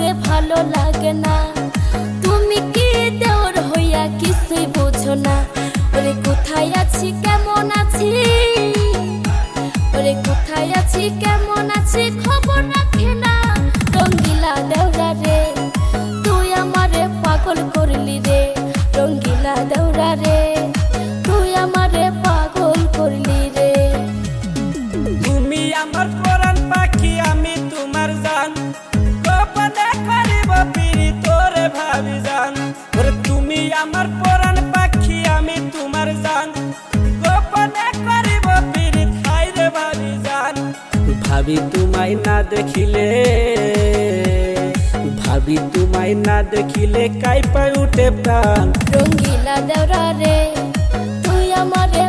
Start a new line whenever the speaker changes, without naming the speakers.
আমারে ভালো লাগে না। তুমি কি দেওর হইয়া কিছুই বোঝো না। ওরে কোথায় আছি কেমন আছি, ওরে কোথায় আছি কেমন আছি খবর রাখে না। রঙ্গিলা দেওরা রে তুই আমারে পাগল করলি রে, রঙ্গিলা দেওরা রে তুই আমারে পাগল করলি রে।
তুমি আমার পরাণ পাখি আমি তোমার জান, গোপনে করিব পিরি তোরে ভাবি জান। ওরে তুমি আমার পরাণ পাখি আমি তোমার জান, গোপনে করিব পিরি হাই রে ভাবি জান। ভাবি তোমায় না দেখিলে, ভাবি তোমায় না দেখিলে কাইপা উঠে প্রাণ।
রঙ্গিলা দেওরা রে তুই আমারে